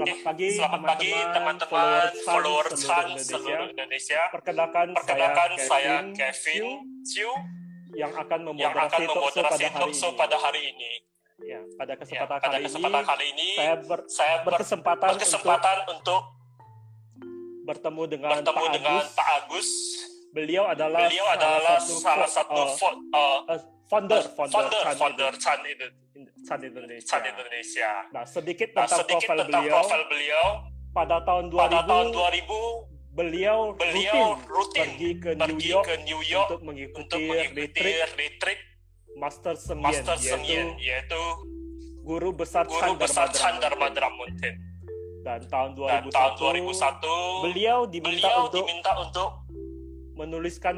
Selamat pagi teman-teman followers seluruh seluruh Indonesia. Perkenalkan saya Kevin Chiu yang akan yang akan memoderasi memoderasi talkshow pada hari ini. Ya, pada kesempatan Pada kali kesempatan ini kali ini saya berkesempatan untuk bertemu dengan dengan Pak Pak Agus. Beliau adalah salah satu founder Chan Indonesia. Indonesia. Nah, sedikit tentang tentang profil profil beliau. pada tahun Pada tahun 2000 beliau rutin pergi ke New York untuk mengikuti retreat Master Seng Yen, yaitu guru besar Chan Dharmadra Mountain. Dan tahun Dan 2001, tahun 2001 beliau diminta untuk menuliskan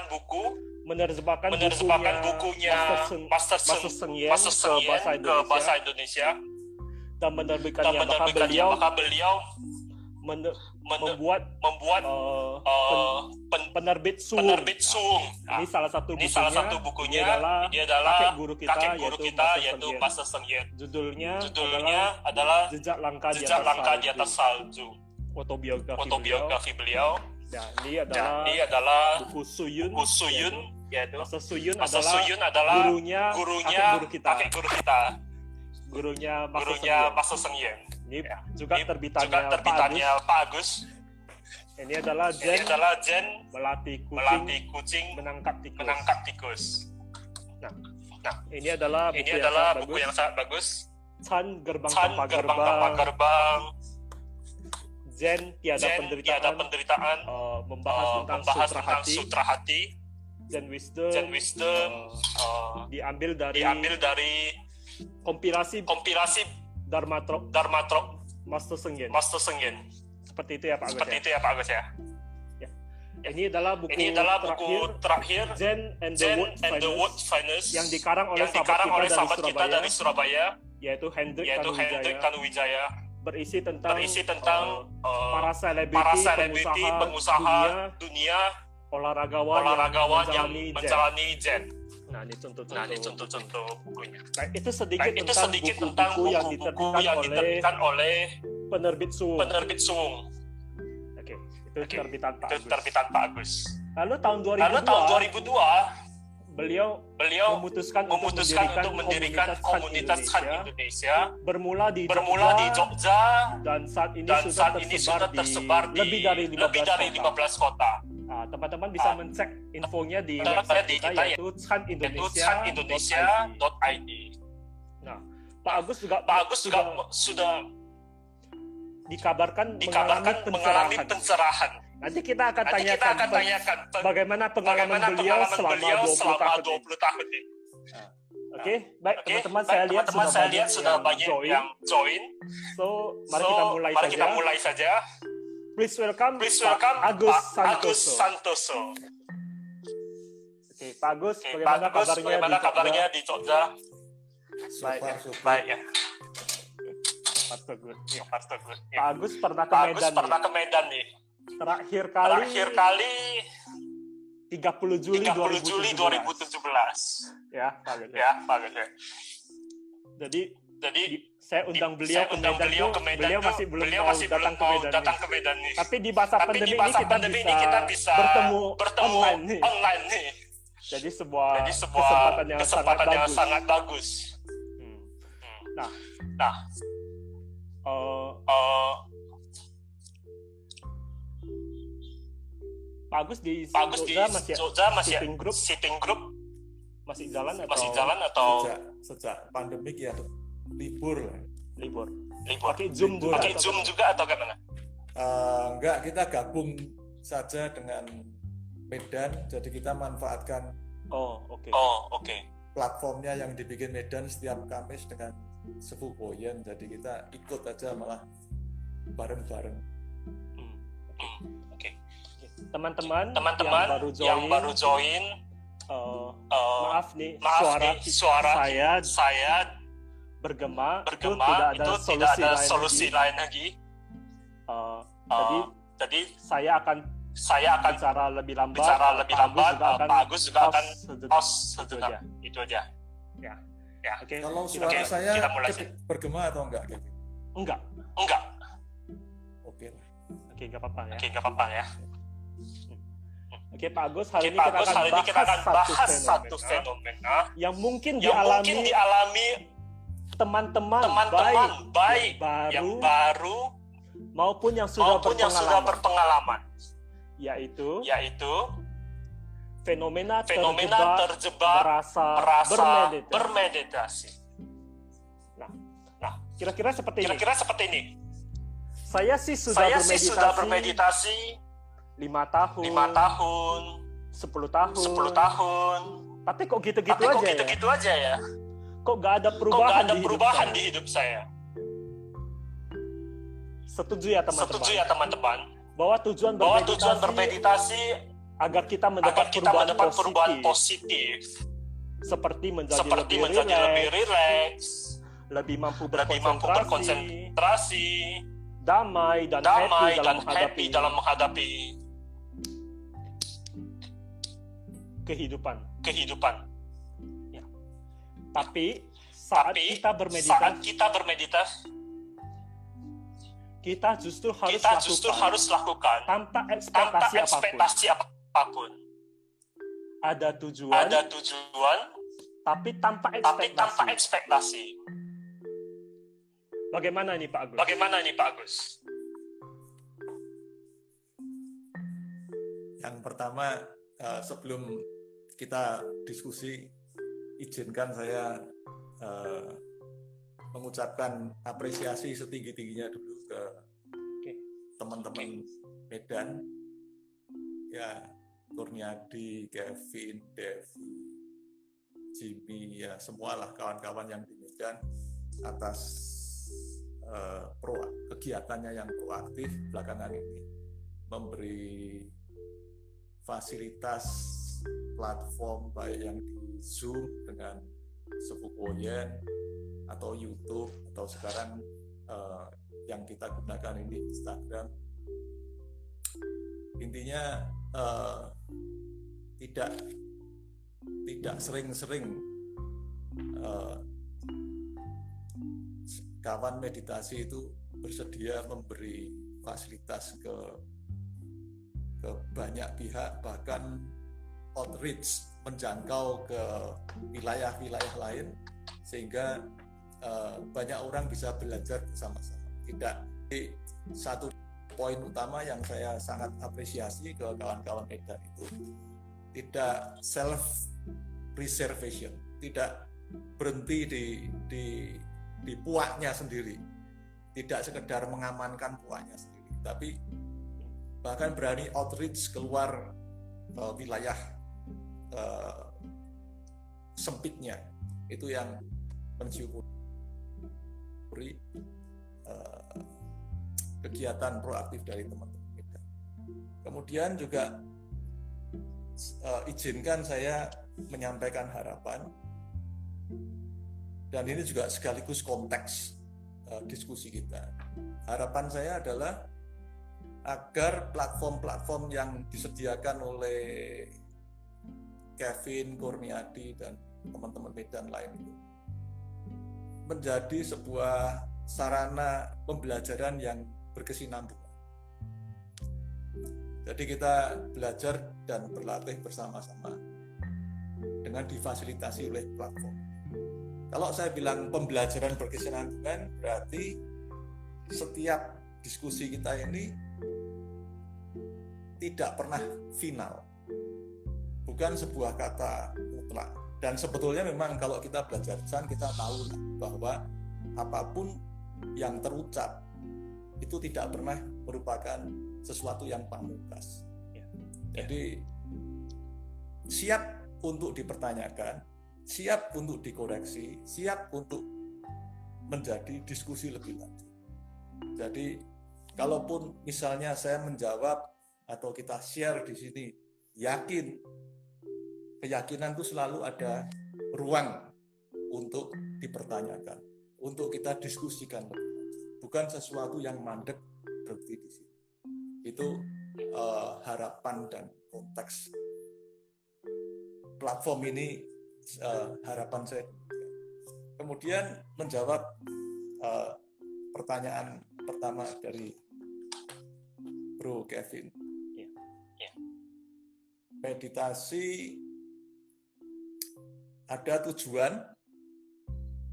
buku, menerjemahkan bukunya Master Seng Yen ke bahasa Indonesia dan menerbitkannya. Maka beliau membuat penerbit Suung. Ini salah satu bukunya. Ini adalah kakek guru kita yaitu Master Seng Yen. Judulnya adalah Jejak Langkah di Atas Salju. Autobiografi beliau. Nah, ini adalah buku Suyun. Yaitu Master Suyun adalah gurunya kakek guru kita. Gurunya Master Seng Yen. Ini juga terbitannya Pak Agus. Ini adalah Zen melatih kucing menangkap tikus. Nah, ini adalah buku yang sangat bagus. Chan Gerbang Tanpa Gerbang. Zen Tiada Penderitaan. Membahas tentang sutra hati. Zen Wisdom. Diambil dari kompilasi Dharmatrok Master Seng Yen. Seperti itu ya Pak Agus ya. Ini adalah buku terakhir Zen and the World Finest yang dikarang oleh sahabat kita dari Surabaya, yaitu Hendrik Tanuwijaya. Berisi tentang para selebriti pengusaha dunia olahragawan yang menjalani Zen. Nah, ini contoh bukunya. Nah, itu sedikit tentang buku-buku yang diterbitkan oleh penerbit Suung. Oke, itu terbitan Pak Agus. Lalu tahun 2002 beliau memutuskan untuk mendirikan komunitas Chan Indonesia bermula di Jogja dan saat ini sudah tersebar di lebih dari 15 kota. Nah, teman-teman bisa mencek infonya di website kita yaitu chanindonesia.id. Nah, Pak Agus juga sudah dikabarkan mengalami pencerahan. Nanti kita akan tanyakan bagaimana pengalaman beliau selama 20 tahun ini. Oke, baik teman-teman, saya lihat sudah banyak yang join. So, mari kita mulai saja. Please welcome Pak Agus Santoso. Oke, Pak Agus, bagaimana kabarnya di Jogja? Baik ya. Pak Agus pernah ke Medan nih. Terakhir kali 30 Juli 2017. Ya, Pak Agus. Jadi saya undang beliau ke Medan. Beliau masih belum datang ke Medan nih. Tapi di masa pandemi ini kita bisa bertemu online nih. Jadi sebuah kesempatan yang sangat bagus. Nah, Pak Agus di Jogja masih sitting group masih jalan atau sejak pandemik ya libur. Pakai Zoom juga atau gimana? Enggak, kita gabung saja dengan Medan, jadi kita manfaatkan platformnya yang dibikin Medan setiap Kamis dengan Sefu Boyen, jadi kita ikut aja malah bareng-bareng. Teman-teman yang baru join, maaf nih, suara saya bergema itu tidak ada solusi lain lagi. Jadi saya akan bicara lebih lambat. Pak Agus juga akan pause sejenak. Itu aja. Ya. Kalau suara saya bergema atau enggak? Enggak. Oke, nggak apa-apa ya. Oke, nggak apa-apa ya. Oke, Pak Agus, hari ini Pak kita Agus, akan hari ini kita akan bahas satu satu fenomena yang mungkin yang mungkin dialami teman-teman baik yang baru maupun yang sudah berpengalaman, yaitu fenomena terjebak merasa bermeditasi. Nah, kira-kira seperti ini. Saya sih sudah bermeditasi 5 tahun, 10 tahun. Tapi kok gitu-gitu aja ya? Kok gak ada perubahan di hidup saya? Setuju ya teman-teman? Bahwa tujuan bermeditasi agar kita mendapat perubahan positif. Seperti menjadi lebih rileks, lebih mampu berkonsentrasi, damai dan happy dalam menghadapi kehidupan. Ya. Tapi saat kita bermeditasi, kita justru harus lakukan tanpa ekspektasi apapun. Ada tujuan, tapi tanpa ekspektasi. Bagaimana nih Pak Agus? Yang pertama, sebelum kita diskusi, izinkan saya mengucapkan apresiasi setinggi-tingginya dulu ke teman-teman Medan, ya, Kurniadi, Kevin, Devi, Jimmy, ya semualah kawan-kawan yang di Medan atas kegiatannya yang proaktif belakangan ini, memberi fasilitas platform baik yang di Zoom dengan Sepukoyen atau YouTube atau sekarang yang kita gunakan ini Instagram. Intinya tidak sering-sering kawan meditasi itu bersedia memberi fasilitas ke banyak pihak, bahkan outreach menjangkau ke wilayah-wilayah lain sehingga banyak orang bisa belajar bersama-sama. Satu poin utama yang saya sangat apresiasi ke kawan-kawan Medan itu tidak self preservation, tidak berhenti di puaknya sendiri, tidak sekedar mengamankan puaknya sendiri, tapi bahkan berani outreach keluar wilayah sempitnya. Itu yang mensyukuri kegiatan proaktif dari teman-teman kita. Kemudian juga izinkan saya menyampaikan harapan, dan ini juga sekaligus konteks diskusi kita. Harapan saya adalah agar platform-platform yang disediakan oleh Kevin, Kurniadi, dan teman-teman Medan lain itu menjadi sebuah sarana pembelajaran yang berkesinambungan. Jadi kita belajar dan berlatih bersama-sama dengan difasilitasi oleh platform. Kalau saya bilang pembelajaran berkesinambungan, berarti setiap diskusi kita ini tidak pernah final, bukan sebuah kata mutlak. Dan sebetulnya memang kalau kita belajar desain, kita tahu bahwa apapun yang terucap itu tidak pernah merupakan sesuatu yang pamungkas. Jadi siap untuk dipertanyakan, siap untuk dikoreksi, siap untuk menjadi diskusi lebih lanjut. Jadi kalaupun misalnya saya menjawab atau kita share di sini, keyakinan itu selalu ada ruang untuk dipertanyakan, untuk kita diskusikan lebih lanjut. Bukan sesuatu yang mandek berhenti di sini. Itu harapan dan konteks platform ini, harapan saya. Kemudian menjawab pertanyaan pertama dari Bro Kevin. Ya. Meditasi ada tujuan,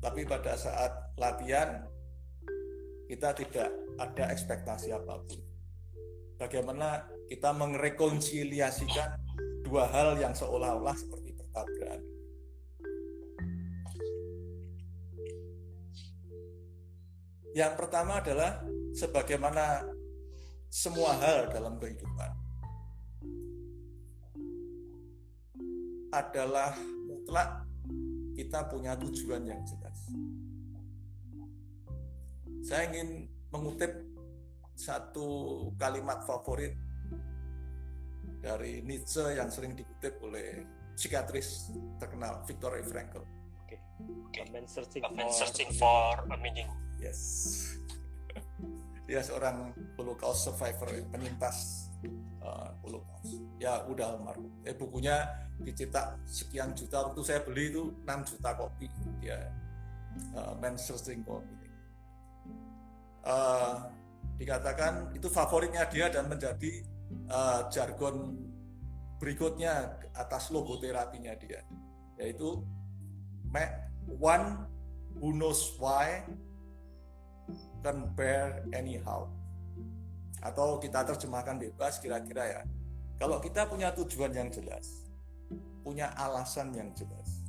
tapi pada saat latihan kita tidak ada ekspektasi apapun. Bagaimana kita merekonsiliasikan dua hal yang seolah-olah seperti bertabrakan. Yang pertama adalah sebagaimana semua hal dalam kehidupan adalah mutlak, kita punya tujuan yang jelas. Saya ingin mengutip satu kalimat favorit dari Nietzsche yang sering dikutip oleh psikiatris terkenal Viktor Frankl. A man searching for a meaning. Yes. Dia seorang Holocaust survivor, penyintas Holocaust. Ya udah almarhum. Bukunya dicetak sekian juta. Waktu saya beli itu 6 juta kopi. Dia Man Searching for Meaning. Dikatakan itu favoritnya dia dan menjadi jargon berikutnya atas logoterapinya dia, yaitu one who knows why can bear anyhow. Atau kita terjemahkan bebas kira-kira ya, kalau kita punya tujuan yang jelas, punya alasan yang jelas,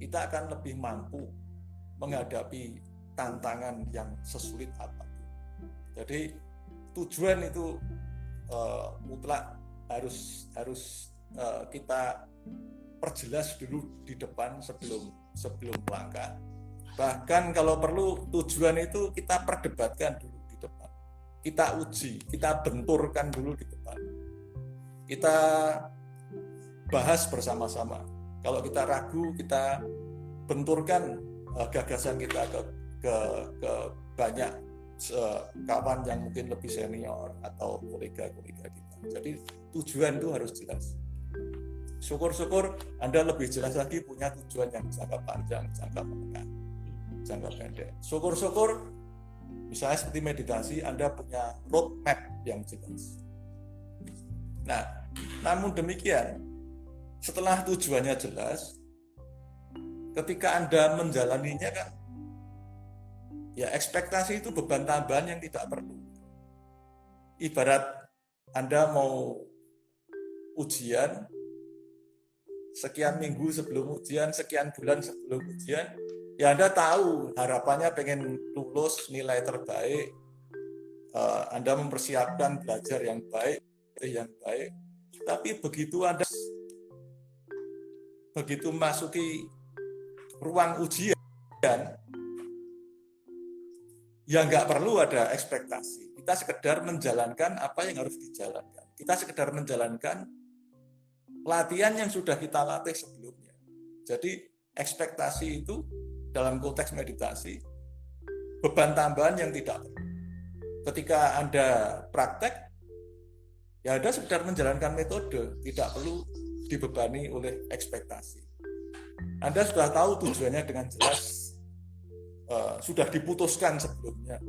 kita akan lebih mampu menghadapi tantangan yang sesulit apapun. Jadi tujuan itu mutlak harus kita perjelas dulu di depan sebelum melangkah. Bahkan kalau perlu tujuan itu kita perdebatkan dulu di depan. Kita uji, kita benturkan dulu di depan. Kita bahas bersama-sama. Kalau kita ragu, kita benturkan gagasan kita ke banyak kawan yang mungkin lebih senior atau kolega-kolega kita. Jadi tujuan itu harus jelas. Syukur-syukur Anda lebih jelas lagi punya tujuan yang jangka panjang, jangka menengah, jangka pendek. Syukur-syukur misalnya seperti meditasi, Anda punya roadmap yang jelas. Nah, namun demikian, setelah tujuannya jelas, ketika Anda menjalaninya kan, ya ekspektasi itu beban tambahan yang tidak perlu. Ibarat Anda mau ujian, sekian minggu sebelum ujian, sekian bulan sebelum ujian, ya Anda tahu harapannya pengen lulus nilai terbaik, Anda mempersiapkan belajar yang baik, tapi begitu Anda masuki ruang ujian, ya nggak perlu ada ekspektasi. Kita sekedar menjalankan apa yang harus dijalankan. Kita sekedar menjalankan latihan yang sudah kita latih sebelumnya. Jadi ekspektasi itu dalam konteks meditasi beban tambahan yang tidak perlu. Ketika Anda praktek, ya Anda sekedar menjalankan metode, tidak perlu dibebani oleh ekspektasi. Anda sudah tahu tujuannya dengan jelas, sudah diputuskan sebelumnya.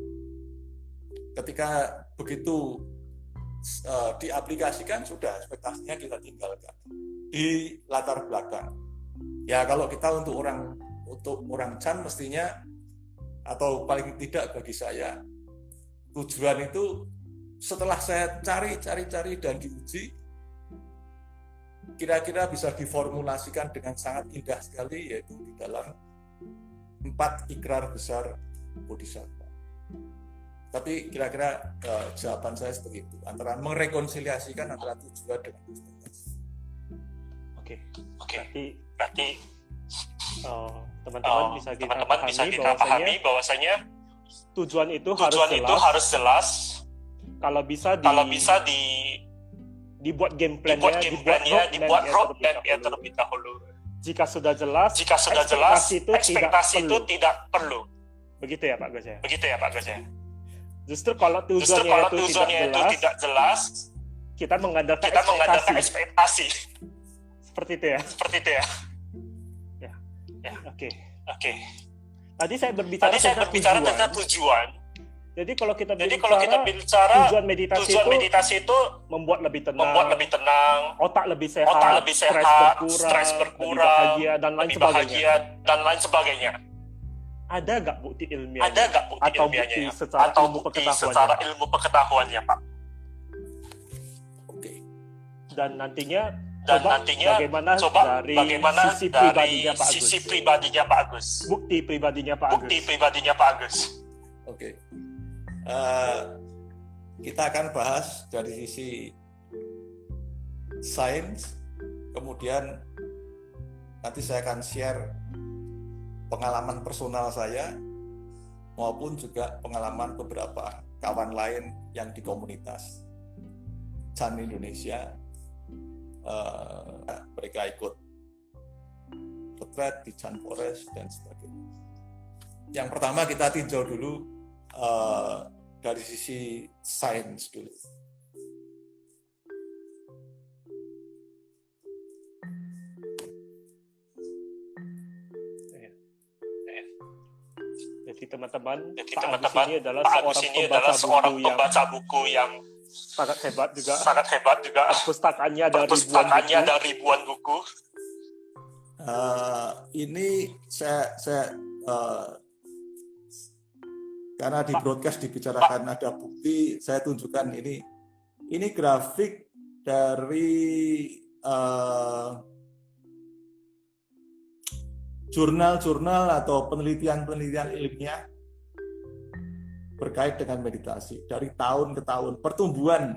Ketika begitu diaplikasikan, sudah ekspektasinya kita tinggalkan di latar belakang. Ya kalau kita untuk orang Chan mestinya, atau paling tidak bagi saya, tujuan itu setelah saya cari dan diuji, kira-kira bisa diformulasikan dengan sangat indah sekali, yaitu di dalam 4 ikrar besar Bodhisattva. Tapi kira-kira jawaban saya seperti itu, antara merekonsiliasikan antara tujuan dengan ekspektasi. Oke. Berarti teman-teman bisa kita pahami bahwasanya tujuan itu harus jelas. Kalau bisa dibuat game plan-nya, dibuat roadmap-nya terlebih dahulu. Jika sudah jelas, ekspektasi itu tidak perlu. Begitu ya Pak Gus ya? Justru kalau tujuannya itu tidak jelas, kita mengandalkan ekspektasi. Seperti itu ya. Ya. Oke. Tadi saya berbicara tentang tujuan. Jadi kalau kita bicara tujuan meditasi itu membuat lebih tenang, otak lebih sehat, stres berkurang, lebih bahagia dan lain sebagainya. Ada nggak bukti ilmiahnya? Atau bukti secara ilmu pengetahuannya, Pak? Oke. Dan nantinya bagaimana dari sisi pribadinya Pak Agus. Bukti pribadinya Pak Agus. Oke. Kita akan bahas dari sisi sains, kemudian nanti saya akan share pengalaman personal saya maupun juga pengalaman beberapa kawan lain yang di komunitas Chan Indonesia. Mereka ikut retreat di Chan Forest dan sebagainya. Yang pertama kita tinjau dulu dari sisi sains dulu. Jadi teman-teman, Pak Agus ini adalah seorang pembaca buku yang sangat hebat juga. Perpustakaannya ada ribuan buku. Ini saya karena di broadcast dibicarakan ada bukti, saya tunjukkan ini grafik dari jurnal-jurnal atau penelitian ilmiah berkait dengan meditasi dari tahun ke tahun, pertumbuhan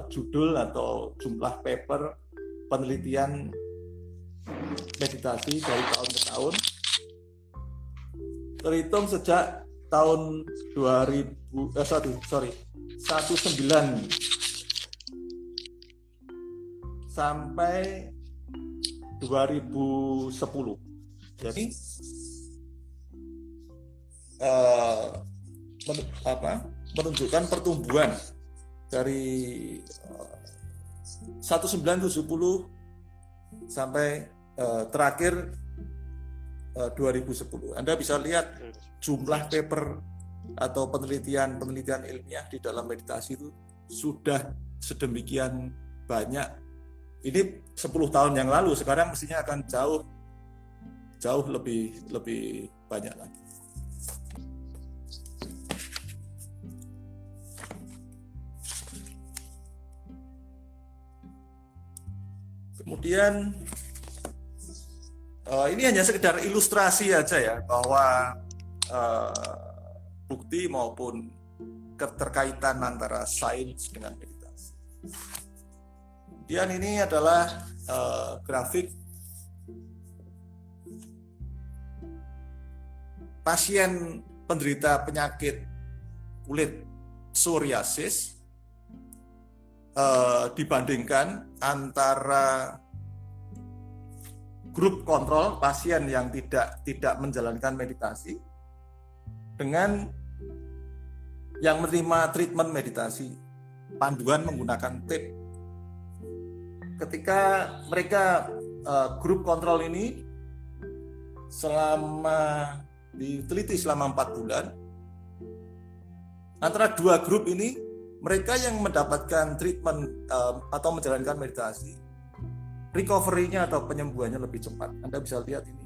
judul atau jumlah paper penelitian meditasi dari tahun ke tahun, terhitung sejak tahun 19 sampai 2010. Jadi menunjukkan pertumbuhan dari 1970 sampai terakhir 2010. Anda bisa lihat jumlah paper atau penelitian ilmiah di dalam meditasi itu sudah sedemikian banyak. Ini 10 tahun yang lalu, sekarang mestinya akan jauh lebih banyak lagi. Kemudian ini hanya sekedar ilustrasi aja ya, bahwa bukti maupun keterkaitan antara sains dengan meditasi. Kemudian ini adalah grafik pasien penderita penyakit kulit psoriasis dibandingkan antara grup kontrol pasien yang tidak menjalankan meditasi dengan yang menerima treatment meditasi panduan menggunakan tape. Ketika mereka grup kontrol ini diteliti selama 4 bulan, antara dua grup ini mereka yang mendapatkan treatment atau menjalankan meditasi, recovery-nya atau penyembuhannya lebih cepat. Anda bisa lihat ini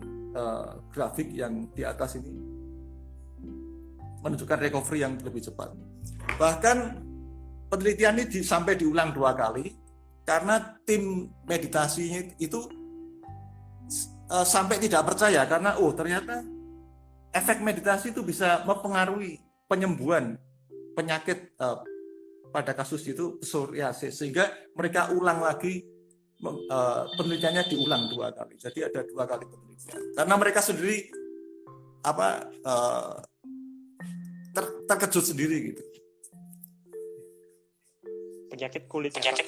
grafik yang di atas ini menunjukkan recovery yang lebih cepat. Bahkan penelitian ini sampai diulang 2 kali karena tim meditasinya itu sampai tidak percaya karena ternyata efek meditasi itu bisa mempengaruhi penyembuhan penyakit pada kasus itu psoriasis, sehingga mereka ulang lagi penelitiannya diulang 2 kali. Jadi ada 2 kali penelitian karena mereka sendiri terkejut sendiri gitu. Penyakit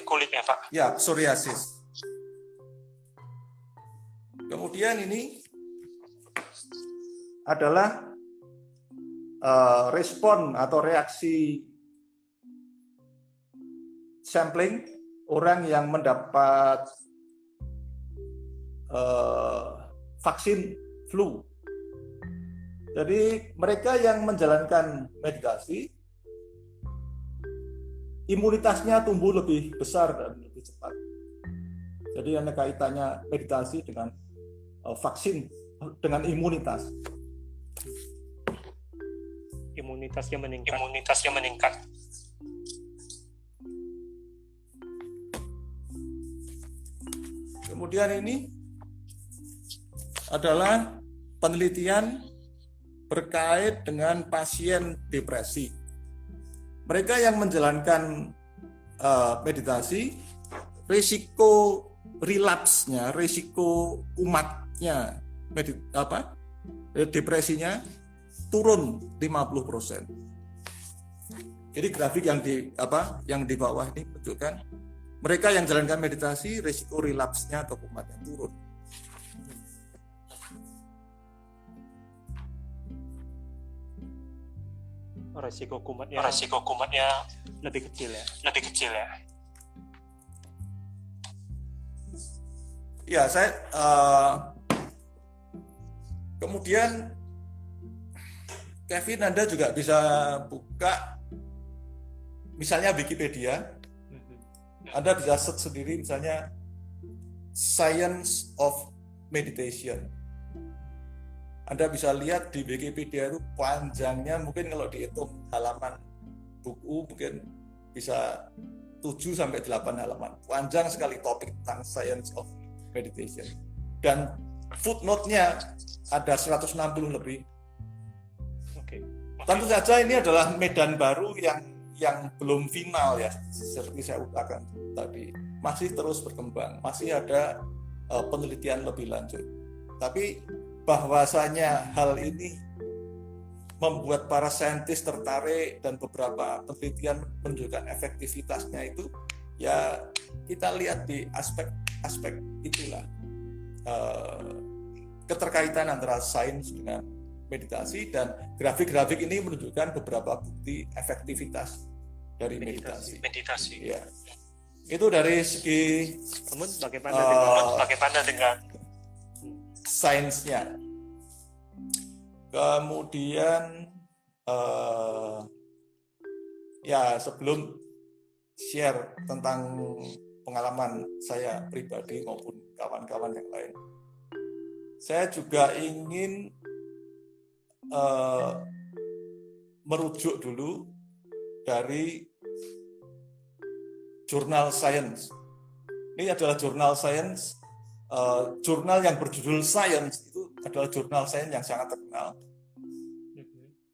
kulit ya Pak. Ya, psoriasis. Kemudian ini adalah respon atau reaksi sampling orang yang mendapat vaksin flu. Jadi mereka yang menjalankan meditasi, imunitasnya tumbuh lebih besar dan lebih cepat. Jadi ada kaitannya meditasi dengan vaksin, dengan imunitas. Imunitasnya meningkat. Kemudian ini adalah penelitian berkait dengan pasien depresi. Mereka yang menjalankan meditasi, risiko relapse-nya, risiko kumatnya, depresinya turun 50%. Jadi grafik yang di bawah ini menunjukkan mereka yang jalankan meditasi, risiko relapse-nya atau kumatnya turun. Resiko kumatnya lebih kecil ya. Ya, saya kemudian Kevin, Anda juga bisa buka misalnya Wikipedia. Anda bisa search sendiri misalnya Science of Meditation. Anda bisa lihat di Wikipedia itu panjangnya mungkin kalau dihitung halaman buku mungkin bisa 7-8 halaman. Panjang sekali topik tentang Science of Meditation. Dan footnote-nya ada 160 lebih. Tentu saja ini adalah medan baru yang belum final ya, seperti saya utarakan tadi. Masih terus berkembang, masih ada penelitian lebih lanjut. Tapi bahwasanya hal ini membuat para saintis tertarik dan beberapa penelitian menunjukkan efektivitasnya itu, ya kita lihat di aspek itulah keterkaitan antara sains dengan meditasi, dan grafik-grafik ini menunjukkan beberapa bukti efektivitas dari meditasi. Ya. Itu dari segi bagaimana dengan sainsnya. Kemudian ya sebelum share tentang pengalaman saya pribadi maupun kawan-kawan yang lain, saya juga ingin merujuk dulu dari jurnal Science. Ini adalah jurnal Science. Jurnal yang berjudul Science itu adalah jurnal sains yang sangat terkenal.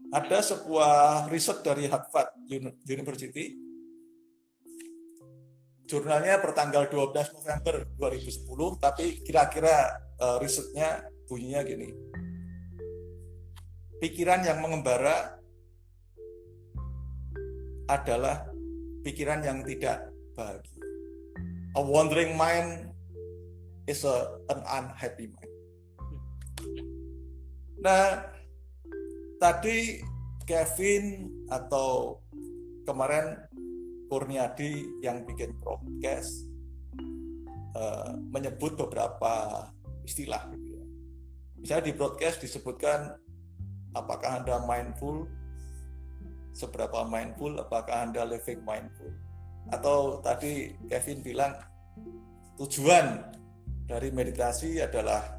Ada sebuah riset dari Harvard University. Jurnalnya bertanggal 12 November 2010, tapi kira-kira risetnya bunyinya gini. Pikiran yang mengembara adalah pikiran yang tidak bahagia. A wandering mind is an unhappy mind. Nah, tadi Kevin atau kemarin Kurniadi yang bikin podcast menyebut beberapa istilah. Misalnya di broadcast disebutkan apakah Anda mindful, seberapa mindful, apakah Anda living mindful. Atau tadi Kevin bilang tujuan dari meditasi adalah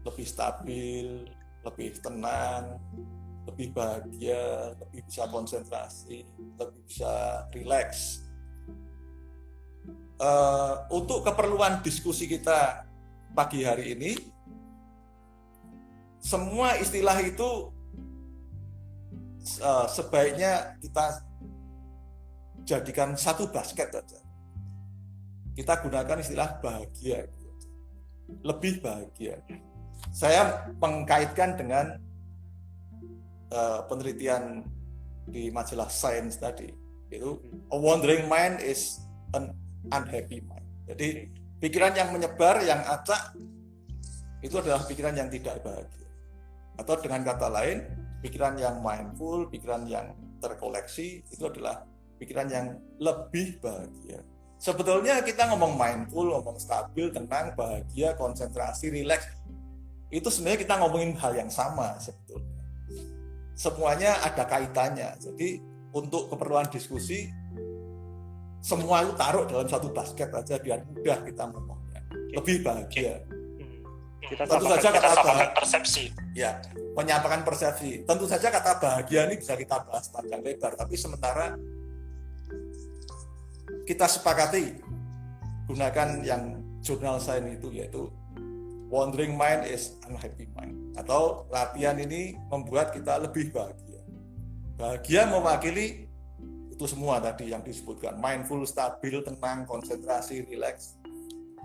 lebih stabil, lebih tenang, lebih bahagia, lebih bisa konsentrasi, lebih bisa rileks. Untuk keperluan diskusi kita pagi hari ini, semua istilah itu sebaiknya kita jadikan satu basket saja. Kita gunakan istilah bahagia, lebih bahagia. Saya mengkaitkan dengan penelitian di majalah Science tadi, itu a wandering mind is an unhappy mind. Jadi pikiran yang menyebar, yang acak, itu adalah pikiran yang tidak bahagia. Atau dengan kata lain, pikiran yang mindful, pikiran yang terkoleksi, itu adalah pikiran yang lebih bahagia. Sebetulnya kita ngomong mindful, ngomong stabil, tenang, bahagia, konsentrasi, rileks, itu sebenarnya kita ngomongin hal yang sama sebetulnya. semuanya ada kaitannya. Jadi untuk keperluan diskusi semua itu taruh dalam satu basket aja biar mudah kita ngomongnya, lebih bahagia. Tentu saja kata persepsi. Ya, menyampaikan persepsi. Tentu saja kata bahagia ini bisa kita bahas panjang lebar, tapi sementara kita sepakati gunakan yang jurnal sains itu, yaitu wandering mind is unhappy mind, atau latihan ini membuat kita lebih bahagia. Bahagia mewakili itu semua tadi yang disebutkan, mindful, stabil, tenang, konsentrasi, relax,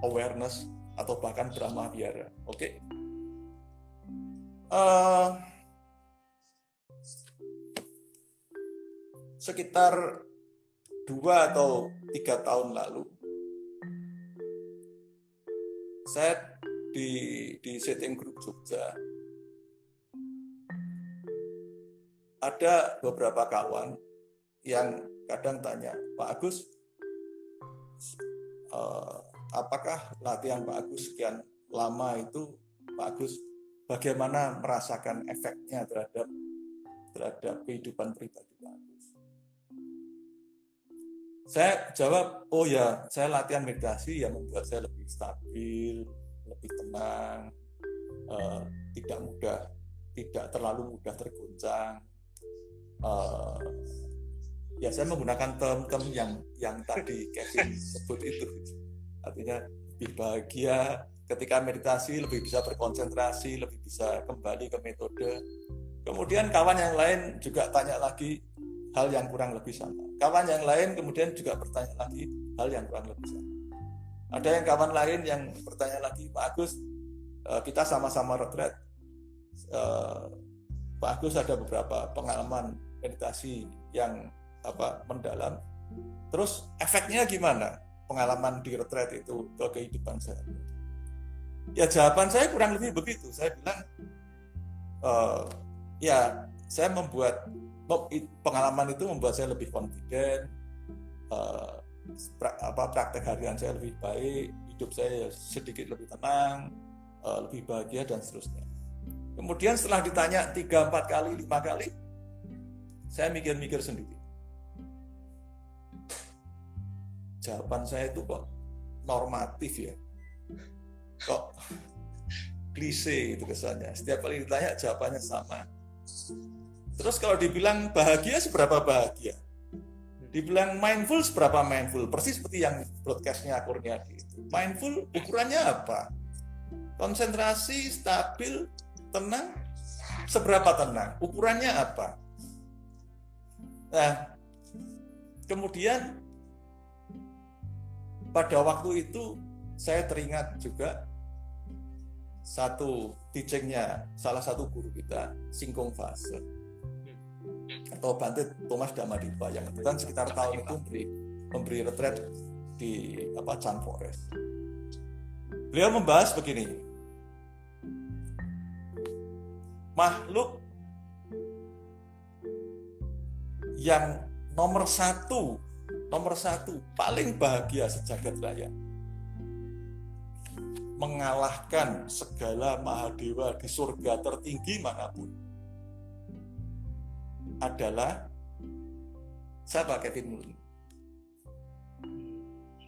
awareness, atau bahkan Brahma Vihara. Oke. Sekitar 2 atau 3 tahun lalu, saya di setting group Jogja, ada beberapa kawan yang kadang tanya, Pak Agus, apakah latihan Pak Agus sekian lama itu, Pak Agus bagaimana merasakan efeknya terhadap kehidupan pribadi Pak Agus? Saya jawab, oh ya, saya latihan meditasi yang membuat saya lebih stabil, lebih tenang, tidak terlalu mudah tergoncang. Ya saya menggunakan term-term yang tadi Kevin sebut itu, artinya lebih bahagia ketika meditasi, lebih bisa berkonsentrasi, lebih bisa kembali ke metode. Kemudian kawan yang lain juga tanya lagi hal yang kurang lebih sama. Kawan yang lain kemudian juga bertanya lagi hal yang kurang lebih sama. Ada yang kawan lain yang bertanya lagi, Pak Agus, kita sama-sama retret. Pak Agus ada beberapa pengalaman meditasi yang mendalam. Terus efeknya gimana pengalaman di retret itu ke kehidupan saya? Ya jawaban saya kurang lebih begitu. Saya bilang, ya saya membuat pengalaman itu membuat saya lebih confident, praktek harian saya lebih baik, hidup saya sedikit lebih tenang, lebih bahagia dan seterusnya. Kemudian setelah ditanya 3, 4 kali, 5 kali, saya mikir-mikir sendiri. Jawaban saya itu kok normatif ya, kok klise itu kesannya. Setiap kali ditanya jawabannya sama. Terus kalau dibilang bahagia seberapa bahagia? Dibilang mindful seberapa mindful? Persis seperti yang broadcastnya Kurniadi itu. Mindful ukurannya apa? Konsentrasi, stabil, tenang, seberapa tenang? Ukurannya apa? Nah, kemudian pada waktu itu saya teringat juga satu teachingnya salah satu guru kita, Singkong Fase atau Bante Thomas Dhammadippa, yang kebetulan sekitar tahun itu memberi retret di Chan Forest. Beliau membahas begini, makhluk yang nomor satu paling bahagia sejagat raya, mengalahkan segala mahadewa di surga tertinggi manapun, adalah siapa, Kevin Mullen?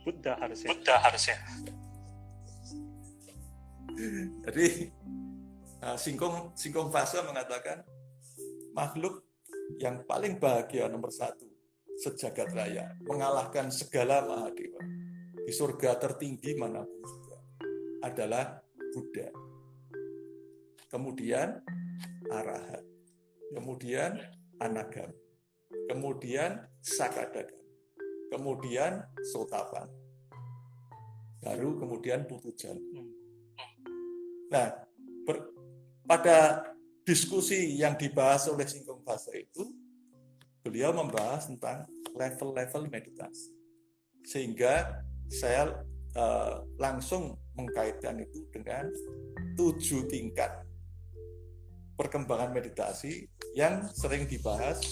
Buddha harusnya. Jadi Singkong Fase mengatakan makhluk yang paling bahagia nomor satu sejagat raya, mengalahkan segala mahadewa di surga tertinggi manapun juga, adalah Buddha. Kemudian Arahat, kemudian Anagam, kemudian Sakadagam, kemudian Sotapan, baru kemudian Putujan. Nah, pada diskusi yang dibahas oleh Singkong Fase itu, beliau membahas tentang level-level meditasi, sehingga saya langsung mengkaitkan itu dengan 7 tingkat perkembangan meditasi yang sering dibahas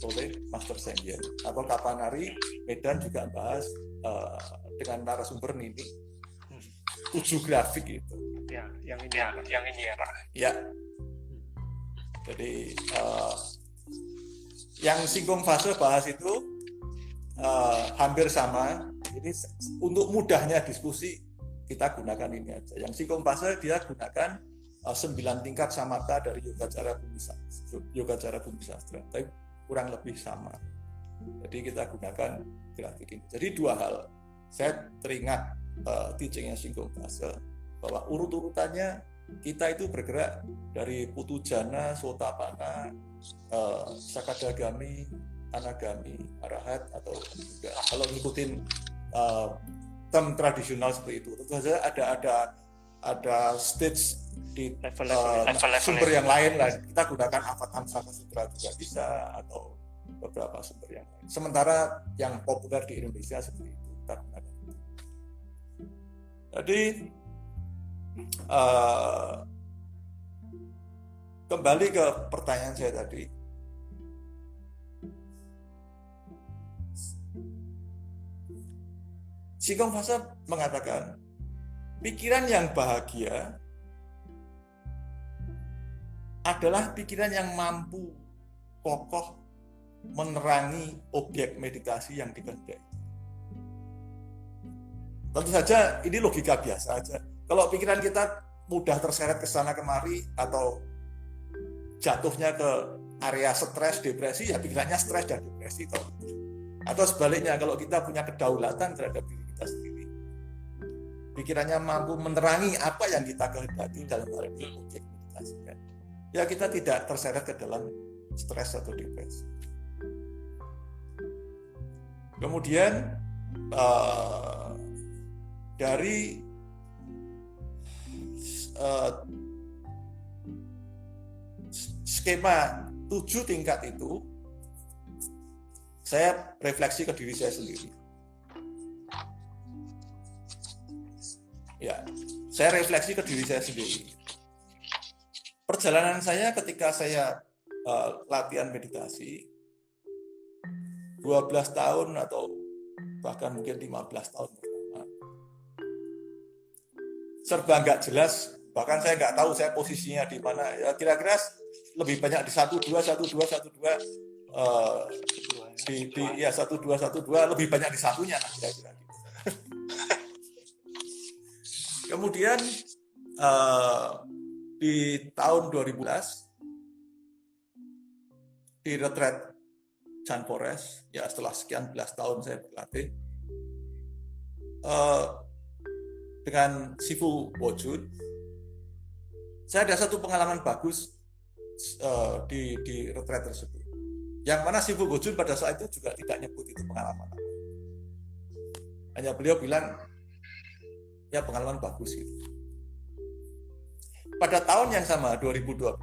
oleh Master Sheng Yen, atau Kapanari Medan juga bahas dengan narasumber Nini 7 grafik itu. Ya, yang ini ya, Pak. Ya. Jadi yang Singkong fase bahas itu hampir sama. Jadi untuk mudahnya diskusi kita gunakan ini aja. Yang Singkong fase dia gunakan 9 tingkat samatha dari Yoga Cara Bumi Sastra, tapi kurang lebih sama. Jadi kita gunakan grafik ini. Jadi dua hal. Saya teringat teachingnya Singkong fase bahwa urut-urutannya kita itu bergerak dari Putujana, Sotapana, Sakadagami, Anagami, Arahat, atau juga kalau ngikutin term tradisional seperti itu. Tentu saja ada stage di sumber yang lain lah. Kita gunakan Avatamsaka Sutra juga bisa, atau beberapa sumber yang lain. Sementara yang populer di Indonesia seperti itu kita gunakan. Jadi kembali ke pertanyaan saya tadi, Singkong fase mengatakan pikiran yang bahagia adalah pikiran yang mampu kokoh menerangi objek meditasi yang dikehendaki. Tentu saja ini logika biasa aja. Kalau pikiran kita mudah terseret ke sana kemari atau jatuhnya ke area stres, depresi, ya pikirannya stres dan depresi. Atau sebaliknya, kalau kita punya kedaulatan terhadap diri kita sendiri, pikirannya mampu menerangi apa yang kita kehendaki dalam hal ini objek meditasi, ya kita tidak terseret ke dalam stres atau depresi. Kemudian dari skema 7 tingkat itu, saya refleksi ke diri saya sendiri. Ya, saya refleksi ke diri saya sendiri. Perjalanan saya ketika saya latihan meditasi 12 tahun atau bahkan mungkin 15 tahun pertama, serba nggak jelas, bahkan saya nggak tahu saya posisinya di mana. Ya, kira-kira lebih banyak di 1-2 ya 1-2 lebih banyak di satunya kira-kira gitu. Kemudian di tahun 2011 di retreat Chan Forest, ya setelah sekian belas tahun saya berlatih dengan Sifu Wojun, saya ada satu pengalaman bagus di retreat tersebut. Yang mana Sifu Wojun pada saat itu juga tidak nyebut itu pengalaman. Hanya beliau bilang, ya pengalaman bagus gitu. Pada tahun yang sama, 2012,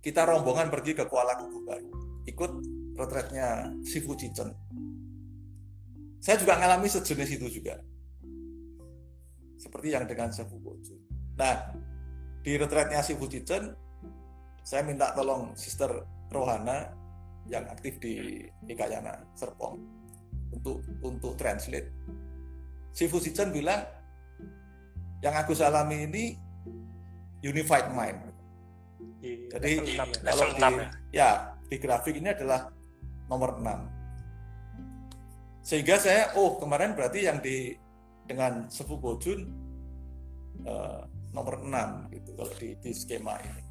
kita rombongan pergi ke Kuala Kubu Baru, ikut retreatnya Sifu Cichen. Saya juga mengalami sejenis itu juga, seperti yang dengan Sifu Wojun. Nah, di retreatnya Sifu Cichen, saya minta tolong Sister Rohana yang aktif di Ikayana Serpong untuk translate. Sifu Cichen bilang, yang aku alami ini unified mind. Jadi kalau di grafik ini adalah nomor 6. Sehingga saya, kemarin berarti yang dengan Sifu Wojun nomor 6 gitu kalau di skema ini.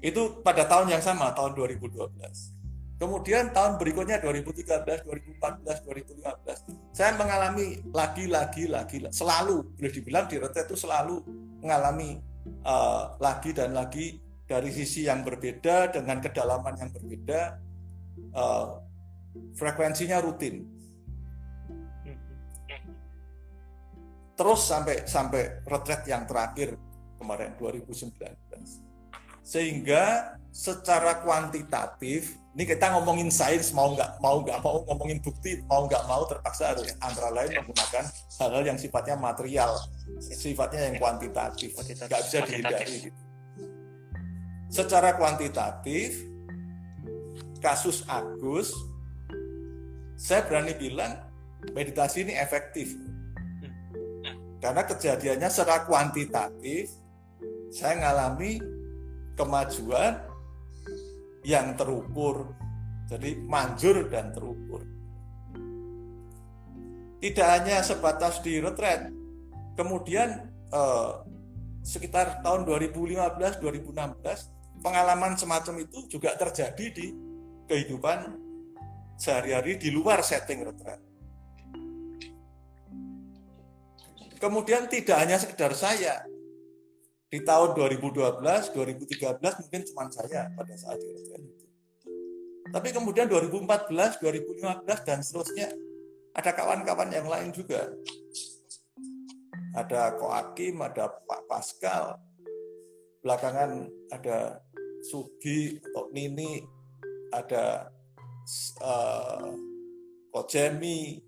Itu pada tahun yang sama, tahun 2012. Kemudian tahun berikutnya 2013, 2014, 2015, saya mengalami lagi, selalu, boleh dibilang di retreat itu selalu mengalami lagi dan lagi dari sisi yang berbeda, dengan kedalaman yang berbeda, frekuensinya rutin. Terus sampai retreat yang terakhir kemarin 2019. Sehingga secara kuantitatif, ini kita ngomongin sains, mau nggak mau ngomongin bukti, mau nggak mau terpaksa harus antara lain menggunakan hal-hal yang sifatnya material, sifatnya yang kuantitatif, nggak bisa dihindari gitu. Secara kuantitatif, kasus Agus, saya berani bilang meditasi ini efektif, karena kejadiannya secara kuantitatif saya ngalami kemajuan yang terukur, jadi manjur dan terukur. Tidak hanya sebatas di retret, kemudian sekitar tahun 2015-2016 pengalaman semacam itu juga terjadi di kehidupan sehari-hari di luar setting retret. Kemudian tidak hanya sekedar saya. Di tahun 2012, 2013 mungkin cuma saya pada saat di retret itu. Tapi kemudian 2014, 2015 dan seterusnya ada kawan-kawan yang lain juga. Ada Ko Hakim, ada Pak Pascal. Belakangan ada Sugi atau Nini, ada Ko Jemi.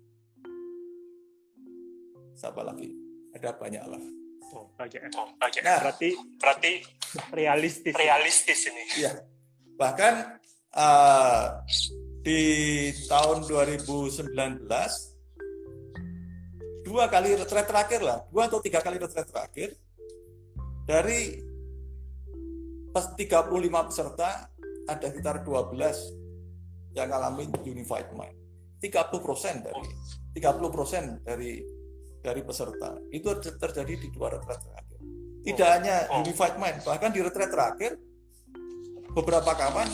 Siapa lagi? Ada banyak lah. Banyak. Nah, berarti realistis ini. Iya. Bahkan di tahun 2019 2 kali retret terakhir lah, 2 atau 3 kali retret terakhir dari 35 peserta ada sekitar 12 yang ngalamin unified mind. 30% dari peserta itu terjadi di 2 retret terakhir. Tidak hanya unified mind, bahkan di retret terakhir beberapa kawan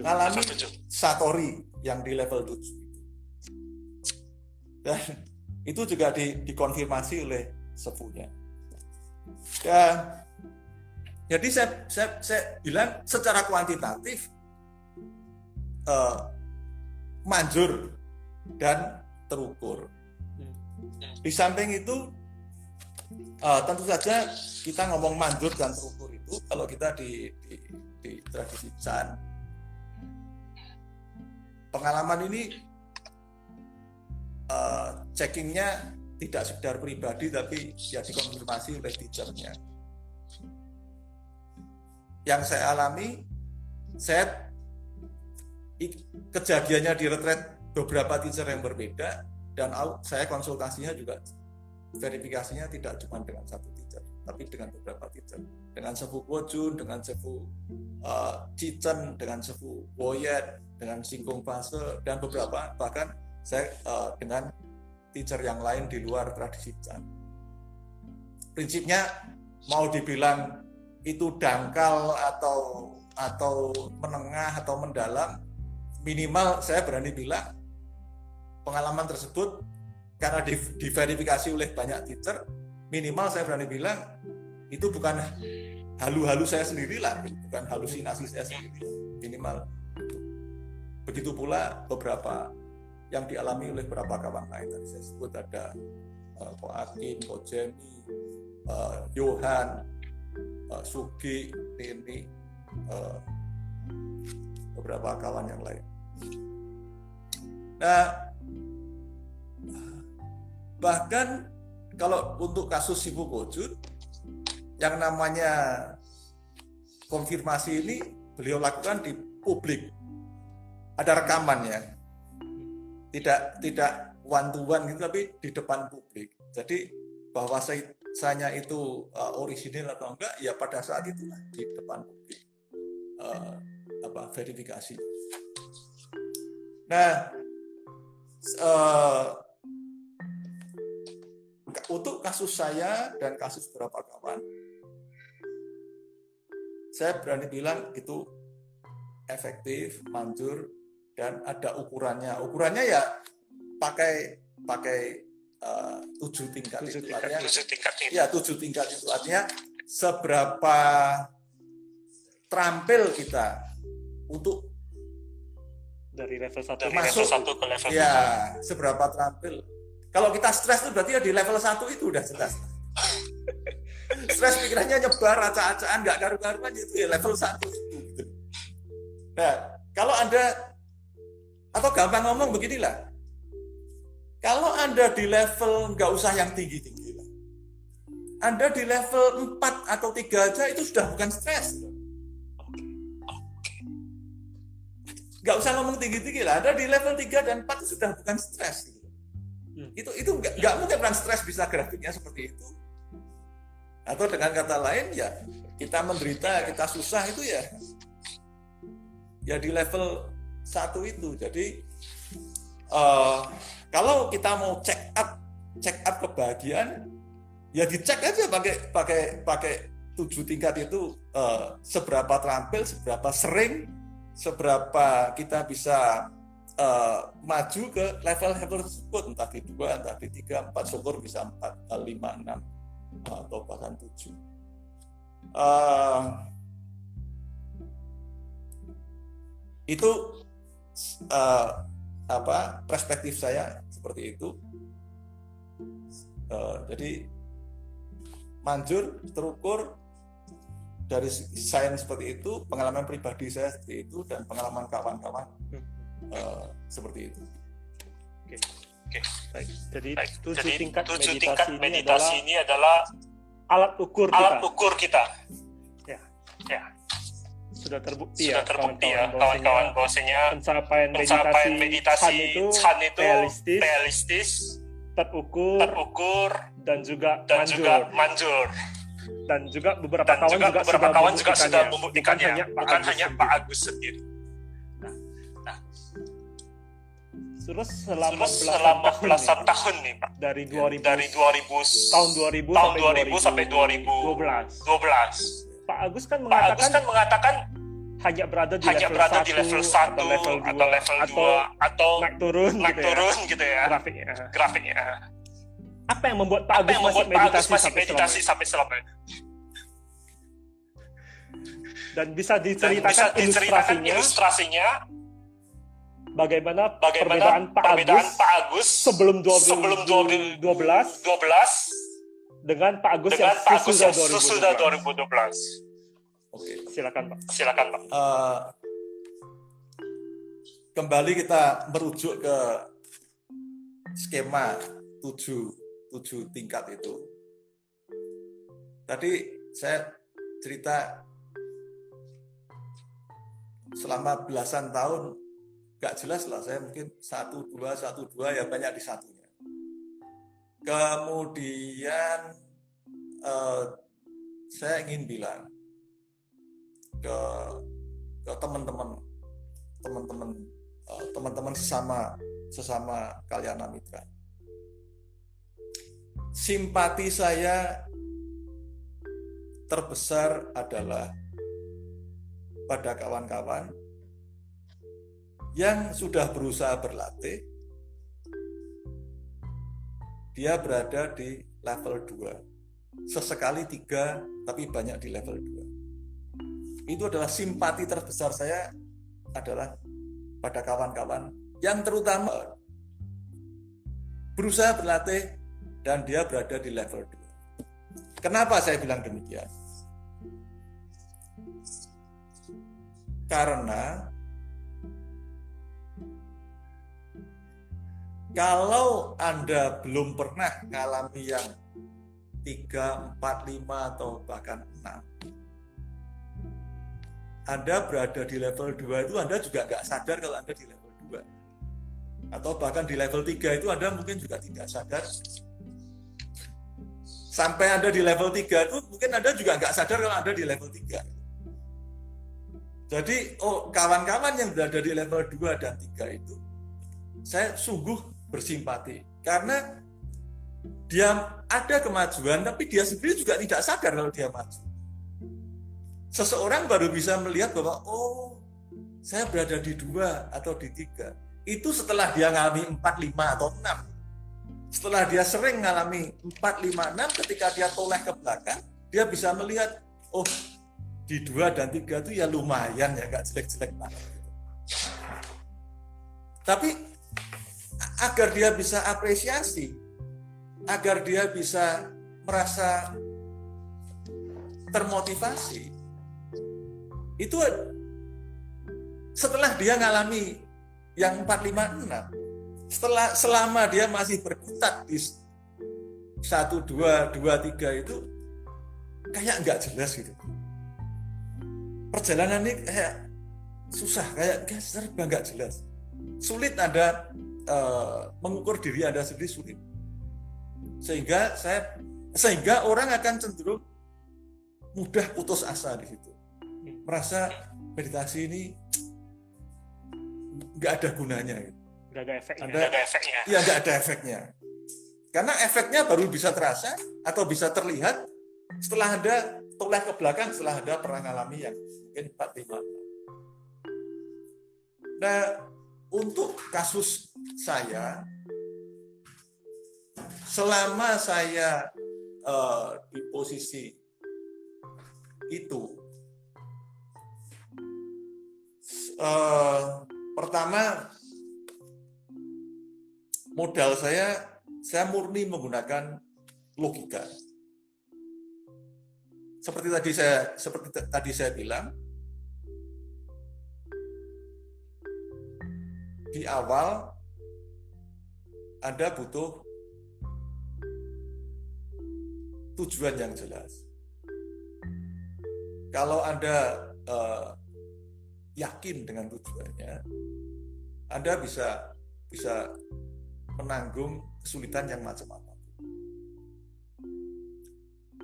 mengalami satori yang di level 7. Dan itu juga dikonfirmasi oleh sepunya. Dan jadi saya bilang secara kuantitatif manjur dan terukur. Di samping itu tentu saja kita ngomong manjur dan terukur itu kalau kita di tradisi Chan, pengalaman ini checkingnya tidak sekedar pribadi tapi ya dikonfirmasi oleh teachernya. Yang saya alami, kejadiannya di retret beberapa teacher yang berbeda. Dan saya konsultasinya juga verifikasinya tidak cuma dengan satu teacher, tapi dengan beberapa teacher, dengan Sefu Wojun, dengan Sefu Cicen, dengan Sefu Woyet, dengan Singkong Fase, dan beberapa bahkan saya dengan teacher yang lain di luar tradisi Chan. Prinsipnya mau dibilang itu dangkal atau menengah atau mendalam, minimal saya berani bilang pengalaman tersebut karena diverifikasi oleh banyak teacher, minimal saya berani bilang itu bukan halu-halu saya sendirilah, bukan halusinasi saya sendiri, minimal. Begitu pula beberapa yang dialami oleh beberapa kawan lain tadi saya sebut ada Ko Hakim, Ko Jemi, Johan, Sugi, Nini, beberapa kawan yang lain. Nah, bahkan kalau untuk kasus Sifu Wojun yang namanya konfirmasi ini beliau lakukan di publik, ada rekamannya, tidak one to one gitu, tapi di depan publik. Jadi bahwa saya itu orisinil atau enggak ya pada saat itu di depan publik verifikasi. Nah, untuk kasus saya dan kasus beberapa kawan, saya berani bilang itu efektif, manjur, dan ada ukurannya. Ukurannya ya pakai 7 tingkat itu. Artinya, 7 tingkat itu artinya seberapa terampil kita untuk dari level 1 masuk ke level 2. Ya, seberapa terampil. Kalau kita stres itu berarti ya di level 1 itu udah jelas. Stres pikirannya nyebar, acak-acakan, nggak karu-karuan itu ya level 1 itu. Gitu. Nah, kalau Anda, atau gampang ngomong beginilah, kalau Anda di level nggak usah yang tinggi-tinggi lah. Anda di level 4 atau 3 aja itu sudah bukan stres. Nggak usah ngomong tinggi-tinggi lah, Anda di level 3 dan 4 itu sudah bukan stres. Itu nggak mungkin orang stres bisa grafiknya seperti itu. Atau dengan kata lain ya kita menderita, kita susah itu ya di level 1 itu. Jadi kalau kita mau check up kebahagiaan, ya dicek aja pakai 7 tingkat itu, seberapa terampil, seberapa sering, seberapa kita bisa maju ke level tersebut, entah di 2, entah di 3, 4, syukur bisa 4, 5, 6 atau bahkan 7. Itu perspektif saya seperti itu. Jadi manjur, terukur dari sains seperti itu, pengalaman pribadi saya seperti itu, dan pengalaman kawan-kawan seperti itu. Oke. Baik. Jadi 7 tingkat meditasi ini adalah alat ukur kita. Ya. Sudah terbukti ya kawan-kawan bahwasanya pencapaian meditasi Chan itu realistis, terukur dan juga manjur. Dan juga beberapa kawan juga sudah membuktikannya, bukan hanya Pak Agus sendiri. Terus selama belasan tahun nih Pak, dari 2000 tahun 2000 sampai 2012. Pak Agus kan mengatakan hanya berada di level 1 atau level 2 atau naik turun gitu ya grafiknya. Apa yang membuat Pak Agus masih meditasi sampai selama ini? Dan bisa diceritakan ilustrasinya bagaimana perbedaan Pak Agus sebelum 2012 dengan Pak Agus yang sesudah 2012. Oke, silakan Pak. Kembali kita merujuk ke skema 7 tingkat itu. Tadi saya cerita selama belasan tahun gak jelas lah, saya mungkin 1-2 ya banyak di satunya. Kemudian saya ingin bilang ke teman-teman sesama Kalyana Mitra. Simpati saya terbesar adalah pada kawan-kawan yang sudah berusaha berlatih, dia berada di level 2. Sesekali 3, tapi banyak di level 2. Itu adalah simpati terbesar saya adalah pada kawan-kawan yang terutama berusaha berlatih dan dia berada di level 2. Kenapa saya bilang demikian? Karena kalau Anda belum pernah mengalami yang 3, 4, 5 atau bahkan 6, Anda berada di level 2 itu Anda juga nggak sadar kalau Anda di level 2. Atau bahkan di level 3 itu Anda mungkin juga tidak sadar. Sampai Anda di level 3 itu mungkin Anda juga nggak sadar kalau Anda di level 3. Jadi kawan-kawan yang berada di level 2 dan 3 itu saya sungguh bersimpati, karena dia ada kemajuan tapi dia sendiri juga tidak sadar kalau dia maju. Seseorang baru bisa melihat bahwa saya berada di 2 atau di 3 itu setelah dia ngalami 4, 5 atau 6. Setelah dia sering mengalami 4, 5, 6, ketika dia toleh ke belakang, dia bisa melihat di 2 dan 3 itu ya lumayan ya, nggak jelek-jelek banget. Tapi agar dia bisa apresiasi, agar dia bisa merasa termotivasi, itu setelah dia ngalami yang 4, 5, 6, selama dia masih berkutat di 1, 2, 3 itu kayak nggak jelas gitu. Perjalanan ini kayak susah, kayak serba nggak jelas. Sulit Anda mengukur diri Anda sendiri, sulit. Sehingga orang akan cenderung mudah putus asa di situ. Merasa meditasi ini nggak ada gunanya. Nggak ada efeknya. Iya, nggak ada efeknya. Karena efeknya baru bisa terasa atau bisa terlihat setelah Anda toleh ke belakang, setelah Anda pernah mengalami yang mungkin 4-5. Nah, untuk kasus saya, selama saya di posisi itu, pertama modal saya murni menggunakan logika. Seperti tadi saya bilang, di awal Anda butuh tujuan yang jelas. Kalau Anda yakin dengan tujuannya, Anda bisa menanggung kesulitan yang macam apa.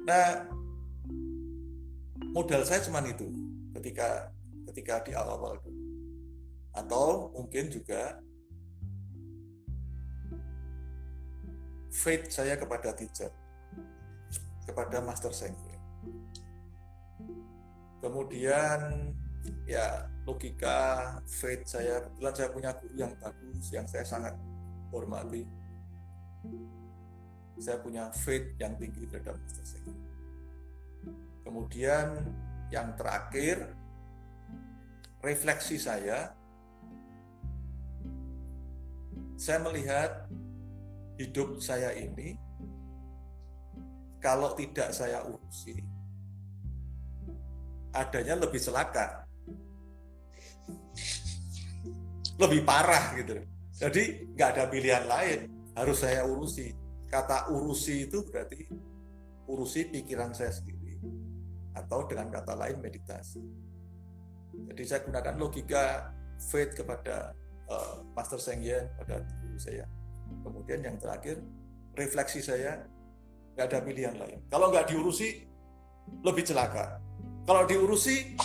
Nah, modal saya cuma itu ketika di awal-awal dulu. Atau mungkin juga faith saya kepada teacher, kepada Master Sengye. Kemudian ya logika, faith saya, kebetulan saya punya guru yang bagus, yang saya sangat hormati. Saya punya faith yang tinggi terhadap Master Sengye. Kemudian yang terakhir, refleksi saya melihat hidup saya ini kalau tidak saya urusi, adanya lebih celaka, lebih parah gitu. Jadi nggak ada pilihan lain, harus saya urusi. Kata urusi itu berarti urusi pikiran saya sendiri, atau dengan kata lain meditasi. Jadi saya gunakan logika faith kepada Master Sengye, pada guru saya. Kemudian yang terakhir, refleksi saya, nggak ada pilihan lain. Kalau nggak diurusi, lebih celaka. Kalau diurusi,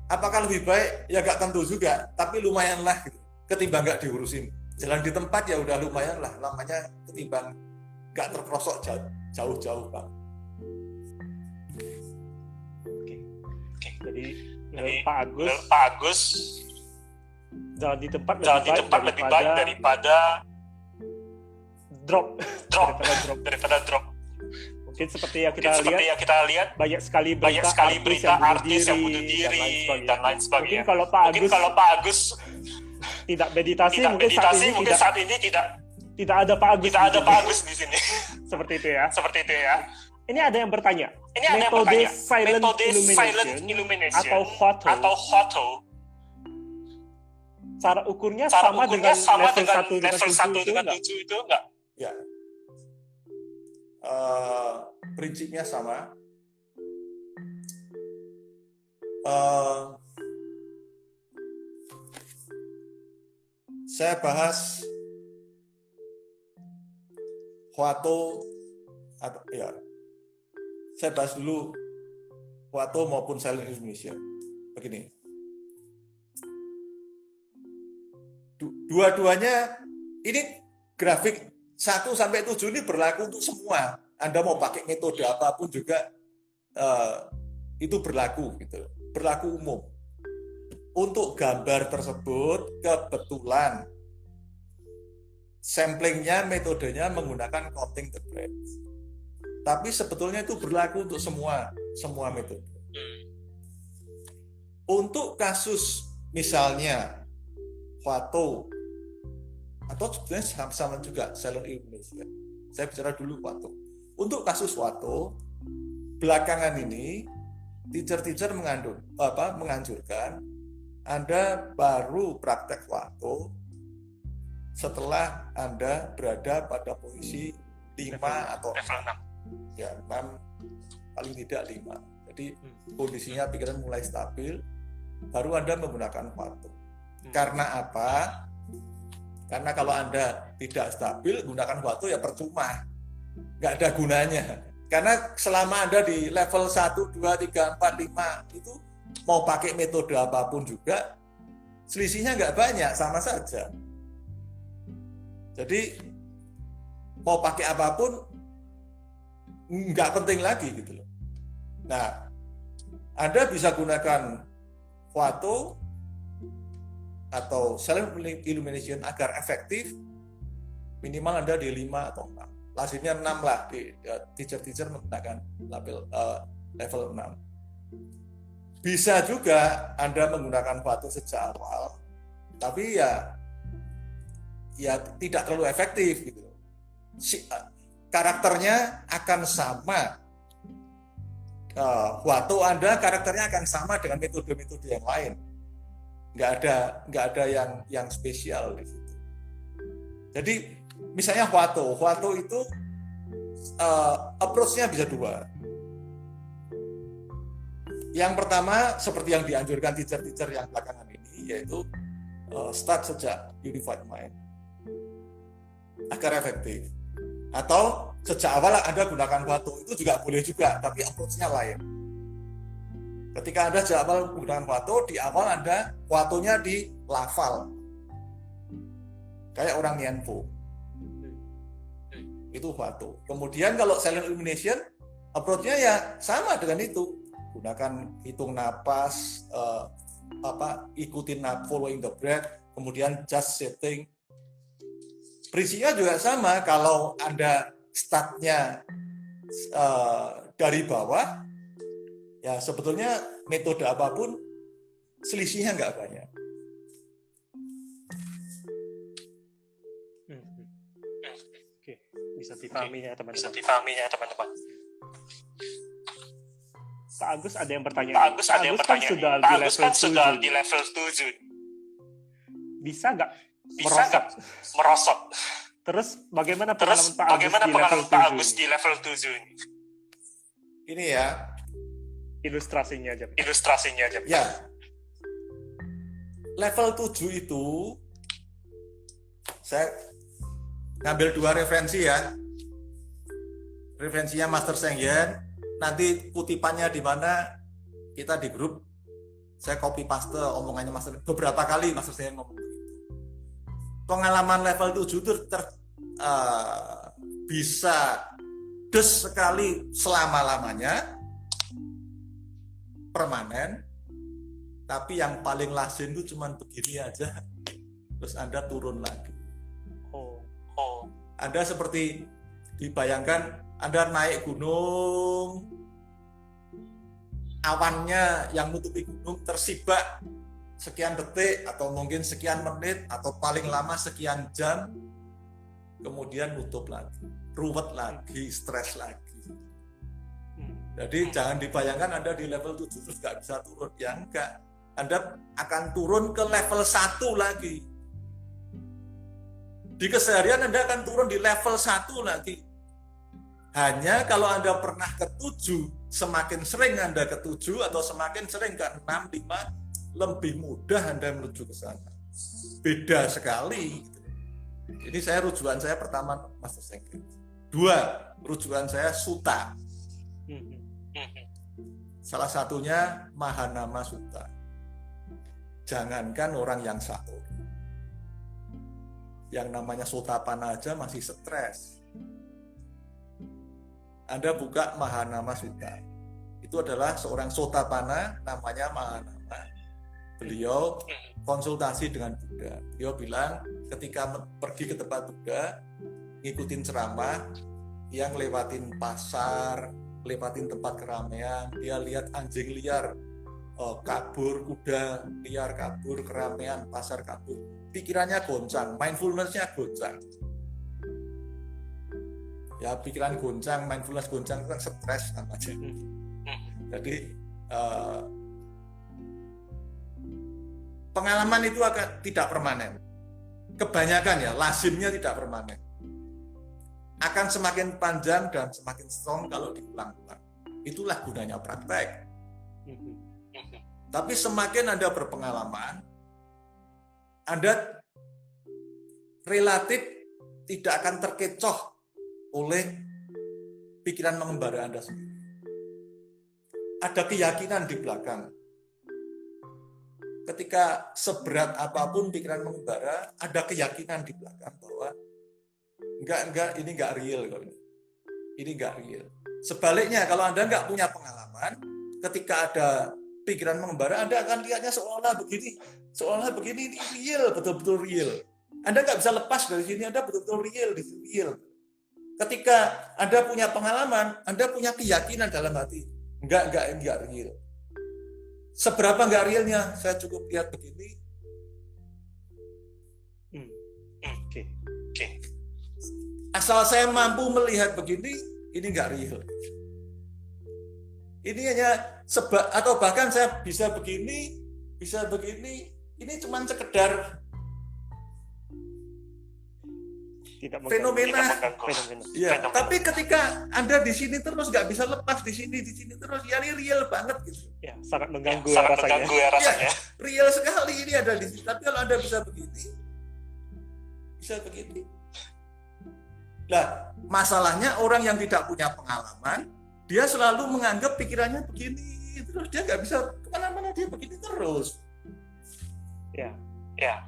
apakah lebih baik? Ya nggak tentu juga, tapi lumayan lah gitu. Ketimbang nggak diurusin. Jalan di tempat ya udah lumayan lah, namanya ketimbang nggak terperosok jauh-jauh, Pak. Oke. Jadi Pak Agus, jalan di tempat lebih baik daripada drop. daripada drop. Mungkin seperti yang kita lihat, banyak sekali berita artis yang bunuh diri dan lain sebagainya. Mungkin kalau Pak Agus tidak meditasi, mungkin saat ini tidak ada Pak Agus di sini. Seperti itu ya. Ini ada yang bertanya. Metode silent illumination atau Huatou. Cara ukurnya sama dengan level 1 dengan 7 itu enggak? Ya. Prinsipnya sama. Saya bahas Huatou atau ya. Saya bahas dulu Huatou maupun silent illumination. Begini. Dua-duanya ini grafik 1 sampai 7 ini berlaku untuk semua. Anda mau pakai metode apapun juga itu berlaku gitu. Berlaku umum. Untuk gambar tersebut kebetulan samplingnya, metodenya menggunakan counting the breath. Tapi sebetulnya itu berlaku untuk semua metode. Untuk kasus misalnya Huatou atau sebetulnya sama juga silent illumination. Saya bicara dulu Huatou. Untuk kasus Huatou, belakangan ini teacher menganjurkan Anda baru praktek Huatou setelah Anda berada pada posisi 5 atau 6. Ya, 6 paling tidak 5. Jadi kondisinya pikiran mulai stabil, baru Anda menggunakan Huatou. Karena apa? Karena kalau Anda tidak stabil, gunakan Huatou ya percuma. Nggak ada gunanya. Karena selama Anda di level 1, 2, 3, 4, 5 itu mau pakai metode apapun juga selisihnya nggak banyak, sama saja. Jadi mau pakai apapun nggak penting lagi gitu loh. Nah, Anda bisa gunakan foto atau self illumination agar efektif, minimal Anda di 5 atau 6. Lazimnya 6 lah, teacher menggunakan level 6. Bisa juga Anda menggunakan foto sejak awal, tapi ya tidak terlalu efektif gitu. Karakternya akan sama. Waktu Anda karakternya akan sama dengan metode-metode yang lain. Nggak ada yang spesial di situ. Jadi misalnya foto itu approach-nya bisa dua. Yang pertama seperti yang dianjurkan teacher-teacher yang belakangan ini, yaitu start sejak unified mind agar efektif. Atau sejak awal Anda gunakan foto, itu juga boleh juga, tapi approach-nya lain. Ketika Anda sejak awal menggunakan foto, di awal Anda fotonya di lafal. Kayak orang Nianfo. Itu foto. Kemudian kalau silent illumination, approach-nya ya sama dengan itu. Gunakan hitung napas, ikutin following the breath, kemudian just sitting. Prinsipnya juga sama. Kalau Anda startnya dari bawah, ya sebetulnya metode apapun selisihnya nggak banyak. Oke, bisa dipahami ya teman-teman. Pak Agus ada yang bertanya. Pak Agus kan sudah di level 7. Bisa nggak merosot? Terus bagaimana pengalaman Pak Agus di level 7? Ini ya. Ilustrasinya aja. Ya. Level 7 itu saya ngambil 2 referensi ya. Referensinya Master Seng Yen. Nanti kutipannya di mana kita di grup, saya copy paste omongannya Master. Beberapa kali Master Seng ngomong begitu. Pengalaman level 7 itu bisa des sekali selama-lamanya, permanen, tapi yang paling lazim itu cuma begini aja, terus Anda turun lagi. Anda seperti dibayangkan Anda naik gunung, awannya yang menutupi gunung tersibak sekian detik atau mungkin sekian menit atau paling lama sekian jam, kemudian nutup lagi, ruwet lagi, stres lagi. Jadi jangan dibayangkan Anda di level 7 terus nggak bisa turun, ya enggak. Anda akan turun ke level 1 lagi. Di keseharian Anda akan turun di level 1 lagi. Hanya kalau Anda pernah ke 7, semakin sering Anda ke 7 atau semakin sering ke 6, 5, lebih mudah Anda menuju ke sana. Beda sekali. Ini rujukan saya pertama Master Seng Yen. 2, rujukan saya Sutta. Salah satunya Mahanama Sutta. Jangankan orang yang satu. Yang namanya Sotapanna aja masih stres. Anda buka Mahanama Sutta. Itu adalah seorang Sotapanna, namanya Mahanama. Beliau konsultasi dengan Buddha. Beliau bilang ketika pergi ke tempat Buddha, ngikutin ceramah, yang lewatin pasar, lewatin tempat keramaian, dia lihat anjing liar kabur, kuda liar kabur, keramaian, pasar kabur. Pikirannya goncang, mindfulness-nya goncang. Ya pikiran goncang, mindfulness goncang itu kan stres namanya. Jadi pengalaman itu akan tidak permanen. Kebanyakan ya, lazimnya tidak permanen. Akan semakin panjang dan semakin strong kalau diulang-ulang. Itulah gunanya praktek. Tapi semakin Anda berpengalaman, Anda relatif tidak akan terkecoh oleh pikiran mengembara Anda sendiri. Ada keyakinan di belakang. Ketika seberat apapun pikiran mengembara, ada keyakinan di belakang bahwa enggak, ini enggak real kok ini. Ini enggak real. Sebaliknya, kalau Anda enggak punya pengalaman, ketika ada pikiran mengembara, Anda akan lihatnya seolah begini ini real, betul-betul real. Anda nggak bisa lepas dari sini, Anda betul-betul real. Ketika Anda punya pengalaman, Anda punya keyakinan dalam hati, enggak real. Seberapa enggak realnya? Saya cukup lihat begini. Oke. Asal saya mampu melihat begini, ini enggak real. Ini hanya atau bahkan saya bisa begini, ini cuma sekedar fenomena. Ya, tapi ketika Anda di sini terus nggak bisa lepas di sini terus, ya ini real banget gitu. Ya, sangat mengganggu rasanya. Ya, real sekali ini ada di sini. Tapi kalau Anda bisa begini. Nah, masalahnya orang yang tidak punya pengalaman, dia selalu menganggap pikirannya begini, terus dia nggak bisa kemana-mana, dia begini terus. Ya.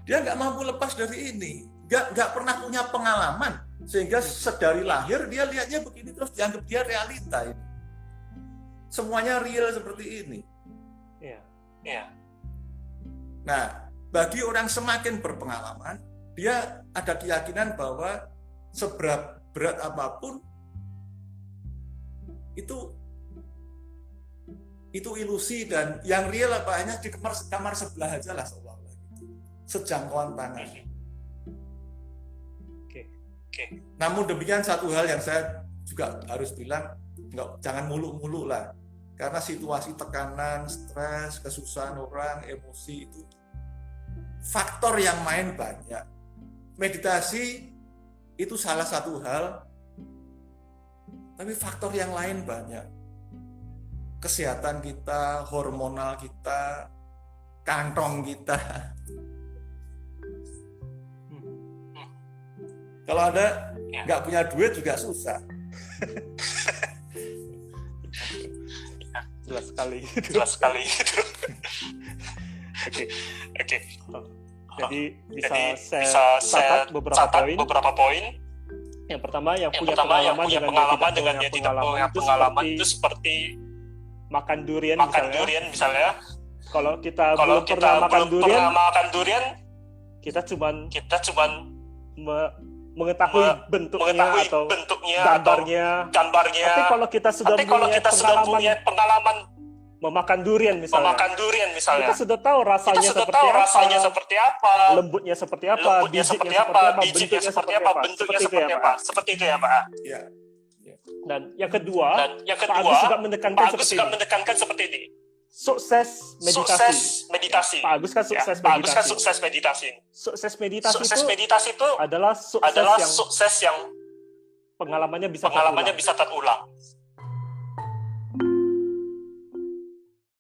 Dia nggak mampu lepas dari ini. Nggak pernah punya pengalaman, sehingga sedari lahir dia lihatnya begini terus dianggap dia realita ini. Semuanya real seperti ini. Ya. Nah, bagi orang semakin berpengalaman, dia ada keyakinan bahwa berat apapun itu ilusi, dan yang real apa hanya di kamar sebelah aja lah seolah-olah gitu. Sejangkauan tangan. Oke. Namun demikian satu hal yang saya juga harus bilang, jangan muluk-muluk lah. Karena situasi tekanan, stres, kesusahan orang, emosi itu faktor yang main banyak. Meditasi itu salah satu hal, tapi faktor yang lain banyak. Kesehatan kita, hormonal kita, kantong kita. Kalau Anda nggak punya duit juga susah. Jelas sekali. Oke. Jadi bisa saya catat beberapa poin. Yang pertama, yang punya pengalaman dengan yang tidak punya pengalaman itu seperti makan durian misalnya. Kalau kita belum pernah makan durian, kita cuman mengetahui bentuknya atau gambarnya. Tapi kalau kita sudah punya pengalaman memakan durian misalnya, kita sudah tahu rasanya seperti apa, lembutnya seperti apa, bijinya seperti apa, bentuknya seperti apa. Seperti itu ya, Pak. Ya. Dan yang kedua, Pak Agus juga menekankan seperti ini. Sukses meditasi. Pak Agus kan sukses meditasi. Sukses meditasi itu adalah sukses yang pengalamannya bisa terulang.